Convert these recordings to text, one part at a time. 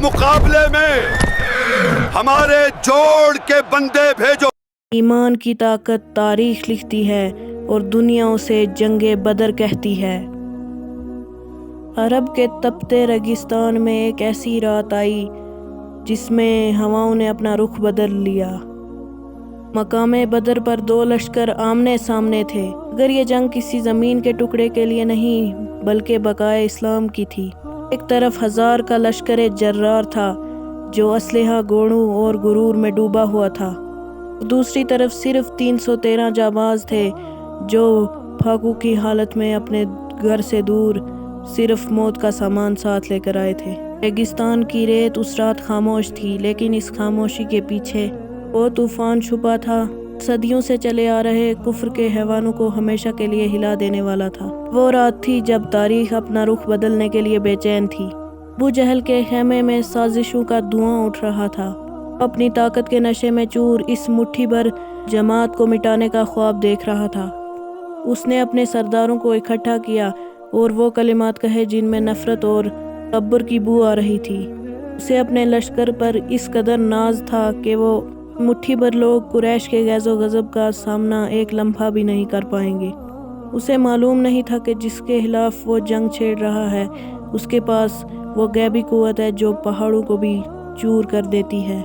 مقابلے میں ہمارے جوڑ کے بندے بھیجو۔ ایمان کی طاقت تاریخ لکھتی ہے اور دنیا اسے جنگ بدر کہتی ہے۔ عرب کے تپتے ریگستان میں ایک ایسی رات آئی جس میں ہواؤں نے اپنا رخ بدل لیا۔ مقام بدر پر دو لشکر آمنے سامنے تھے، مگر یہ جنگ کسی زمین کے ٹکڑے کے لیے نہیں بلکہ بقائے اسلام کی تھی۔ ایک طرف 1000 کا لشکر جرار تھا جو اسلحہ، گھوڑوں اور غرور میں ڈوبا ہوا تھا، دوسری طرف صرف 313 جانباز تھے جو پھاقوں کی حالت میں اپنے گھر سے دور صرف موت کا سامان ساتھ لے کر آئے تھے۔ ریگستان کی ریت اس رات خاموش تھی، لیکن اس خاموشی کے پیچھے وہ طوفان چھپا تھا، صدیوں سے چلے آ رہے کفر کے حیوانوں کو ہمیشہ کے لیے ہلا دینے والا تھا۔ وہ رات تھی جب تاریخ اپنا رخ بدلنے کے لیے بے چین تھی۔ ابو جہل کے خیمے میں سازشوں کا دھواں اٹھ رہا تھا، اپنی طاقت کے نشے میں چور اس مٹھی بھر جماعت کو مٹانے کا خواب دیکھ رہا تھا۔ اس نے اپنے سرداروں کو اکٹھا کیا اور وہ کلمات کہے جن میں نفرت اور تکبر کی بو آ رہی تھی۔ اسے اپنے لشکر پر اس قدر ناز تھا کہ وہ مٹھی بھر لوگ قریش کے غیظ و غضب کا سامنا ایک لمحہ بھی نہیں کر پائیں گے۔ اسے معلوم نہیں تھا کہ جس کے خلاف وہ جنگ چھیڑ رہا ہے اس کے پاس وہ غیبی قوت ہے جو پہاڑوں کو بھی چور کر دیتی ہے۔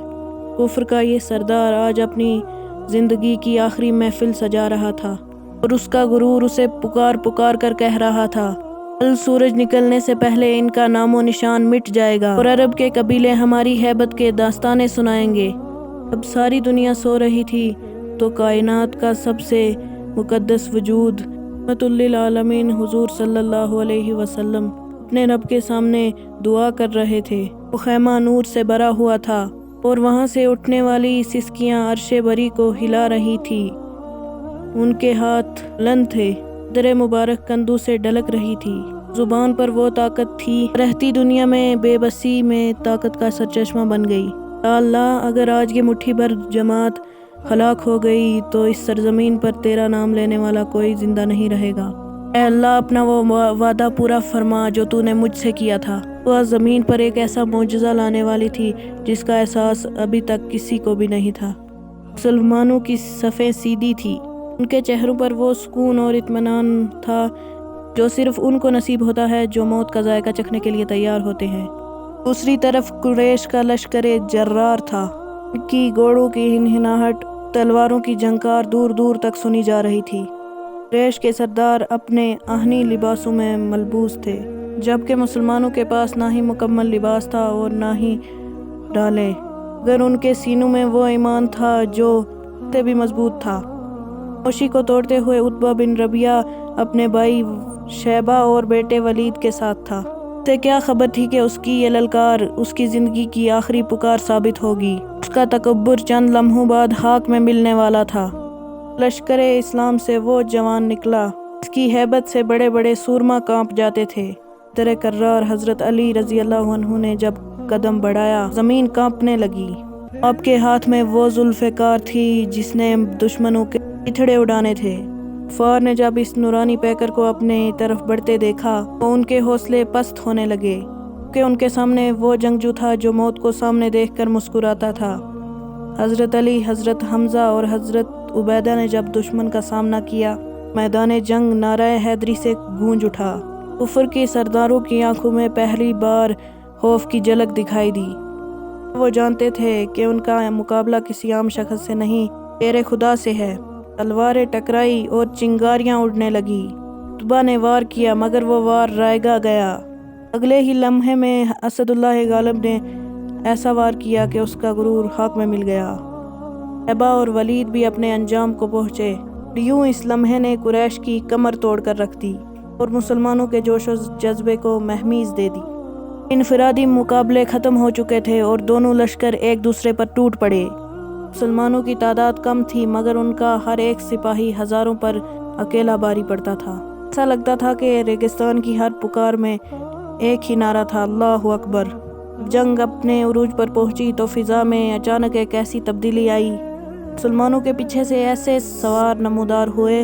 کفر کا یہ سردار آج اپنی زندگی کی آخری محفل سجا رہا تھا اور اس کا غرور اسے پکار پکار کر کہہ رہا تھا، کل سورج نکلنے سے پہلے ان کا نام و نشان مٹ جائے گا اور عرب کے قبیلے ہماری ہیبت کے داستانے سنائیں گے۔ اب ساری دنیا سو رہی تھی تو کائنات کا سب سے مقدس وجود رحمت للعالمین حضور صلی اللہ علیہ وسلم اپنے رب کے سامنے دعا کر رہے تھے۔ وہ خیمہ نور سے بھرا ہوا تھا اور وہاں سے اٹھنے والی سسکیاں عرش بری کو ہلا رہی تھی۔ ان کے ہاتھ بلند تھے، در مبارک کندھوں سے ڈھلک رہی تھی، زبان پر وہ طاقت تھی رہتی دنیا میں بے بسی میں طاقت کا سرچشمہ بن گئی۔ یا اللہ، اگر آج یہ مٹھی بھر جماعت ہلاک ہو گئی تو اس سرزمین پر تیرا نام لینے والا کوئی زندہ نہیں رہے گا۔ اے اللہ، اپنا وہ وعدہ پورا فرما جو تو نے مجھ سے کیا تھا۔ تو آج زمین پر ایک ایسا معجزہ لانے والی تھی جس کا احساس ابھی تک کسی کو بھی نہیں تھا۔ مسلمانوں کی صفیں سیدھی تھی، ان کے چہروں پر وہ سکون اور اطمینان تھا جو صرف ان کو نصیب ہوتا ہے جو موت کا ذائقہ چکھنے کے لیے تیار ہوتے ہیں۔ دوسری طرف قریش کا لشکر جرار تھا، ان کی گھوڑوں کی ہنہناہٹ، تلواروں کی جھنکار دور دور تک سنی جا رہی تھی۔ قریش کے سردار اپنے آہنی لباسوں میں ملبوس تھے، جبکہ مسلمانوں کے پاس نہ ہی مکمل لباس تھا اور نہ ہی ڈالیں، مگر ان کے سینوں میں وہ ایمان تھا جو سے بھی مضبوط تھا۔ خاموشی کو توڑتے ہوئے عتبہ بن ربیعہ اپنے بھائی شیبہ اور بیٹے ولید کے ساتھ تھا۔ اسے کیا خبر تھی کہ اس کی یہ للکار اس کی زندگی کی آخری پکار ثابت ہوگی۔ اس کا تکبر چند لمحوں بعد خاک میں ملنے والا تھا۔ لشکر اسلام سے وہ جوان نکلا اس کی ہیبت سے بڑے بڑے سورما کانپ جاتے تھے۔ در کرار حضرت علی رضی اللہ عنہ نے جب قدم بڑھایا زمین کانپنے لگی۔ آپ کے ہاتھ میں وہ ذوالفقار تھی جس نے دشمنوں کے چیتھڑے اڑانے تھے۔ کفار نے جب اس نورانی پیکر کو اپنے طرف بڑھتے دیکھا تو ان کے حوصلے پست ہونے لگے، کہ ان کے سامنے وہ جنگجو تھا جو موت کو سامنے دیکھ کر مسکراتا تھا۔ حضرت علی، حضرت حمزہ اور حضرت عبیدہ نے جب دشمن کا سامنا کیا، میدان جنگ نعرہ حیدری سے گونج اٹھا۔ کفر کے سرداروں کی آنکھوں میں پہلی بار خوف کی جھلک دکھائی دی۔ وہ جانتے تھے کہ ان کا مقابلہ کسی عام شخص سے نہیں، شیر خدا سے ہے۔ تلواریں ٹکرائی اور چنگاریاں اڑنے لگی۔ عتبہ نے وار کیا مگر وہ وار رائگاں گیا۔ اگلے ہی لمحے میں اسد اللہ غالب نے ایسا وار کیا کہ اس کا غرور خاک میں مل گیا۔ شیبہ اور ولید بھی اپنے انجام کو پہنچے۔ یوں اس لمحے نے قریش کی کمر توڑ کر رکھ دی اور مسلمانوں کے جوش و جذبے کو مہمیز دے دی۔ انفرادی مقابلے ختم ہو چکے تھے اور دونوں لشکر ایک دوسرے پر ٹوٹ پڑے۔ مسلمانوں کی تعداد کم تھی مگر ان کا ہر ایک سپاہی ہزاروں پر اکیلا باری پڑتا تھا۔ ایسا لگتا تھا کہ ریگستان کی ہر پکار میں ایک ہی نعرہ تھا، اللہ اکبر۔ جنگ اپنے عروج پر پہنچی تو فضا میں اچانک ایک ایسی تبدیلی آئی۔ مسلمانوں کے پیچھے سے ایسے سوار نمودار ہوئے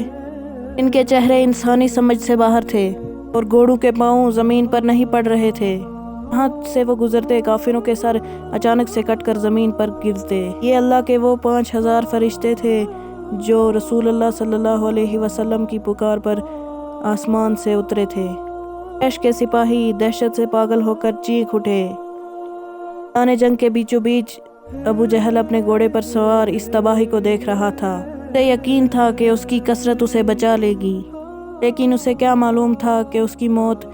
ان کے چہرے انسانی سمجھ سے باہر تھے اور گھوڑوں کے پاؤں زمین پر نہیں پڑ رہے تھے۔ وہاں سے وہ گزرتے کافروں کے سر اچانک سے کٹ کر زمین پر گرتے۔ یہ اللہ کے وہ 5000 فرشتے تھے جو رسول اللہ صلی اللہ علیہ وسلم کی پکار پر آسمان سے اترے تھے۔ قریش کے سپاہی دہشت سے پاگل ہو کر چیخ اٹھے۔ میدان جنگ کے بیچوں بیچ ابو جہل اپنے گھوڑے پر سوار اس تباہی کو دیکھ رہا تھا۔ اسے یقین تھا کہ اس کی کثرت اسے بچا لے گی، لیکن اسے کیا معلوم تھا کہ اس کی موت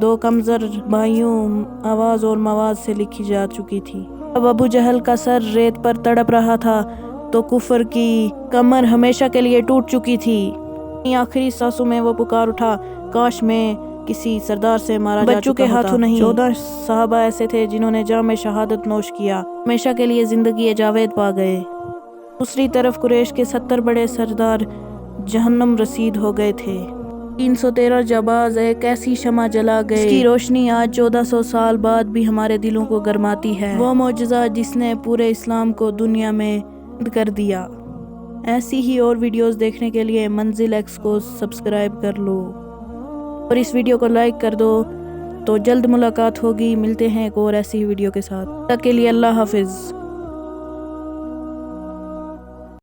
2 کمزور بھائیوں آواز اور مواز سے لکھی جا چکی تھی۔ اب ابو جہل کا سر ریت پر تڑپ رہا تھا تو کفر کی کمر ہمیشہ کے لیے ٹوٹ چکی تھی۔ اپنی آخری سانسوں میں وہ پکار اٹھا، کاش میں کسی سردار سے مارا جا بچوں چکا کے ہوتا۔ ہاتھوں نہیں۔ 14 صحابہ ایسے تھے جنہوں نے جام شہادت نوش کیا، ہمیشہ کے لیے زندگی جاوید پا گئے۔ دوسری طرف قریش کے 70 بڑے سردار جہنم رسید ہو گئے تھے۔ 313 جباز ایک ایسی شمع جلا گئے جس کی روشنی آج 1400 سال بعد بھی ہمارے دلوں کو گرماتی ہے، وہ معجزہ جس نے پورے اسلام کو دنیا میں بند کر دیا۔ ایسی ہی اور ویڈیوز دیکھنے کے لیے منزل ایکس کو سبسکرائب کر لو اور اس ویڈیو کو لائک کر دو۔ تو جلد ملاقات ہوگی، ملتے ہیں ایک اور ایسی ویڈیو کے ساتھ، تب تک کے لیے اللہ حافظ۔